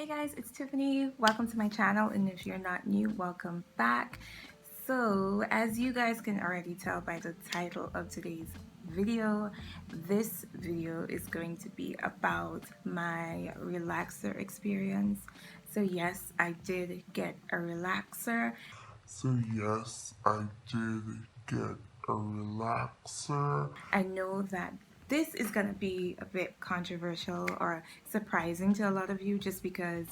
Hey guys, it's Tiffany. Welcome to my channel, and if you're not new, welcome back. So, as you guys can already tell by the title of today's video, this video is going to be about my relaxer experience. So yes, I did get a relaxer. I know that this is going to be a bit controversial or surprising to a lot of you just because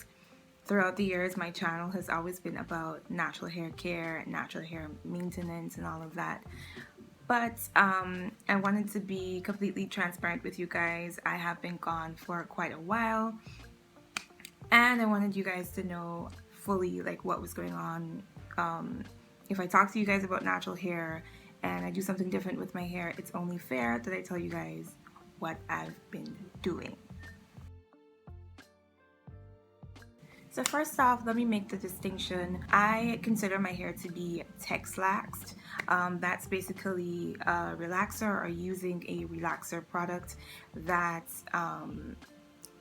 throughout the years my channel has always been about natural hair care, natural hair maintenance and all of that. But I wanted to be completely transparent with you guys. I have been gone for quite a while and I wanted you guys to know fully like what was going on. If I talk to you guys about natural hair and I do something different with my hair, it's only fair that I tell you guys what I've been doing. So first off, let me make the distinction. I consider my hair to be Texlaxed. That's basically a relaxer or using a relaxer product that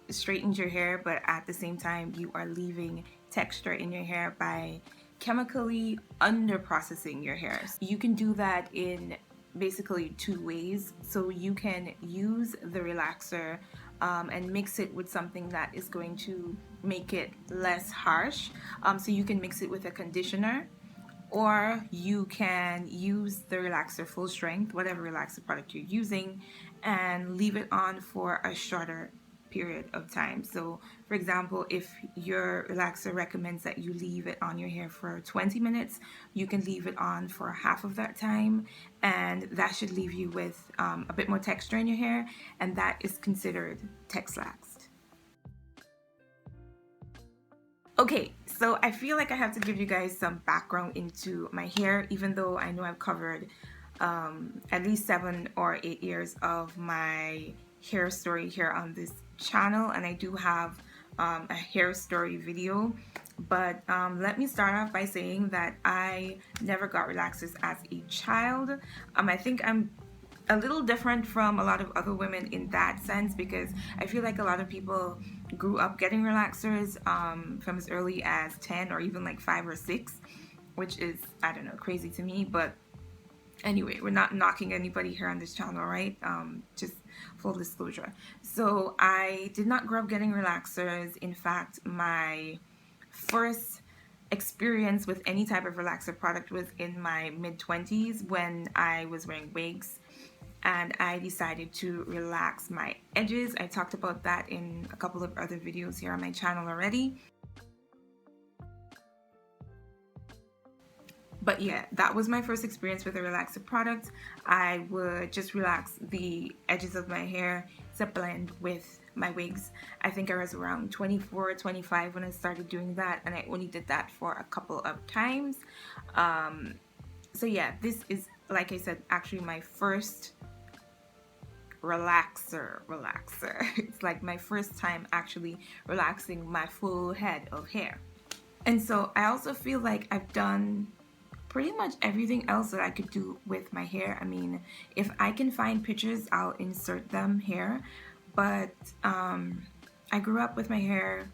straightens your hair, but at the same time you are leaving texture in your hair by chemically under processing your hair. You can do that in basically two ways. So you can use the relaxer and mix it with something that is going to make it less harsh. So you can mix it with a conditioner, or you can use the relaxer full strength, whatever relaxer product you're using, and leave it on for a shorter period of time. So for example, if your relaxer recommends that you leave it on your hair for 20 minutes, you can leave it on for half of that time, and that should leave you with a bit more texture in your hair, and that is considered Texlaxed. Okay, so I feel like I have to give you guys some background into my hair, even though I know I've covered at least 7 or 8 years of my hair story here on this channel, and I do have a hair story video. But let me start off by saying that I never got relaxers as a child. I think I'm a little different from a lot of other women in that sense, because I feel like a lot of people grew up getting relaxers from as early as 10 or even like 5 or 6, which is, I don't know, crazy to me. But anyway, we're not knocking anybody here on this channel, right? Just full disclosure. So I did not grow up getting relaxers. In fact, my first experience with any type of relaxer product was in my mid-20s when I was wearing wigs and I decided to relax my edges. I talked about that in a couple of other videos here on my channel already. But yeah, that was my first experience with a relaxer product. I would just relax the edges of my hair to blend with my wigs. I think I was around 24, 25 when I started doing that, and I only did that for a couple of times. So yeah, this is, like I said, actually my first relaxer. It's like my first time actually relaxing my full head of hair. And so I also feel like I've done pretty much everything else that I could do with my hair. I mean, if I can find pictures, I'll insert them here. But I grew up with my hair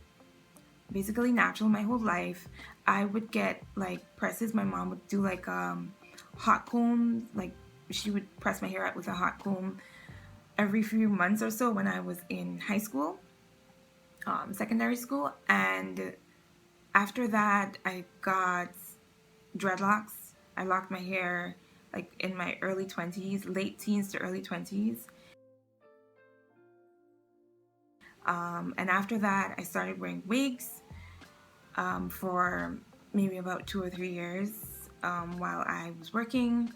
basically natural my whole life. I would get like presses. My mom would do like hot combs. Like she would press my hair out with a hot comb every few months or so when I was in high school, secondary school. And after that, I got dreadlocks. I locked my hair like in my early 20s, late teens to early 20s. And after that, I started wearing wigs for maybe about 2 or 3 years while I was working.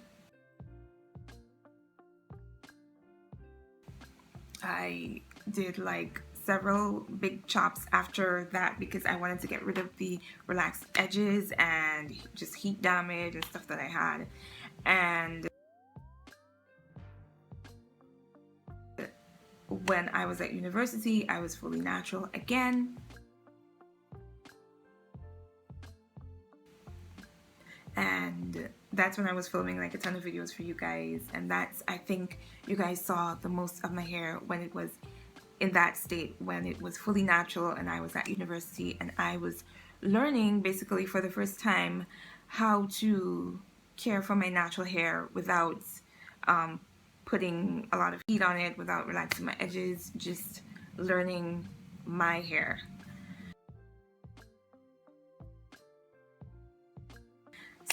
I did like several big chops after that because I wanted to get rid of the relaxed edges and just heat damage and stuff that I had. And when I was at university, I was fully natural again. And that's when I was filming like a ton of videos for you guys, and that's, I think you guys saw the most of my hair when it was in that state when it was fully natural and I was at university and I was learning basically for the first time how to care for my natural hair without putting a lot of heat on it, without relaxing my edges, just learning my hair.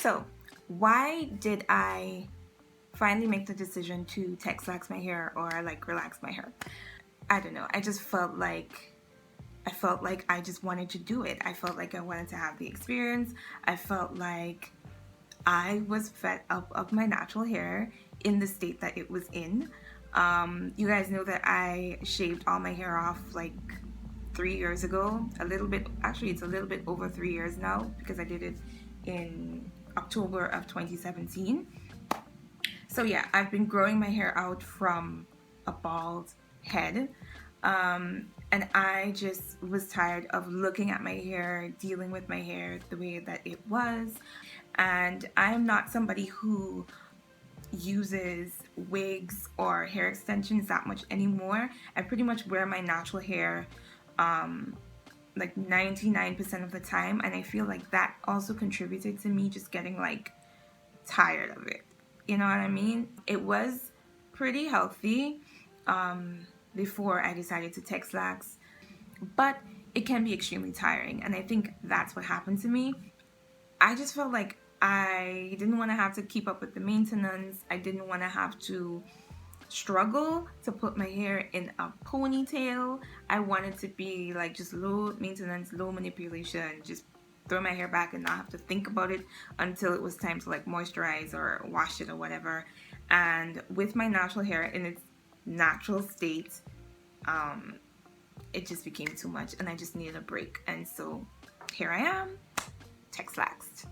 So why did I finally make the decision to Texlax my hair or like relax my hair? I don't know. I just felt like I just wanted to do it. I felt like I wanted to have the experience. I felt like I was fed up of my natural hair in the state that it was in. You guys know that I shaved all my hair off like 3 years ago. A little bit, actually it's a little bit over 3 years now because I did it in October of 2017. So yeah, I've been growing my hair out from a bald head. And I just was tired of looking at my hair, dealing with my hair the way that it was. And I'm not somebody who uses wigs or hair extensions that much anymore. I pretty much wear my natural hair like 99% of the time, and I feel like that also contributed to me just getting like tired of it. You know what I mean? It was pretty healthy before I decided to Texlax, but it can be extremely tiring, and I think that's what happened to me. I just felt like I didn't want to have to keep up with the maintenance. I didn't want to have to struggle to put my hair in a ponytail. I wanted to be like just low maintenance, low manipulation, just throw my hair back and not have to think about it until it was time to like moisturize or wash it or whatever. And with my natural hair in its natural state, it just became too much and I just needed a break. And so here I am, Texlaxed.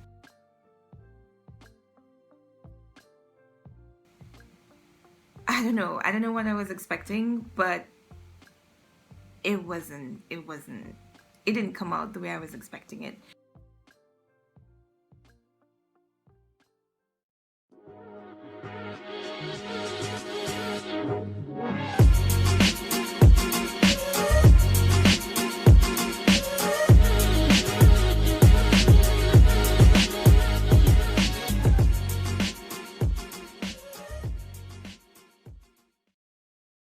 I don't know what I was expecting, but it didn't come out the way I was expecting it.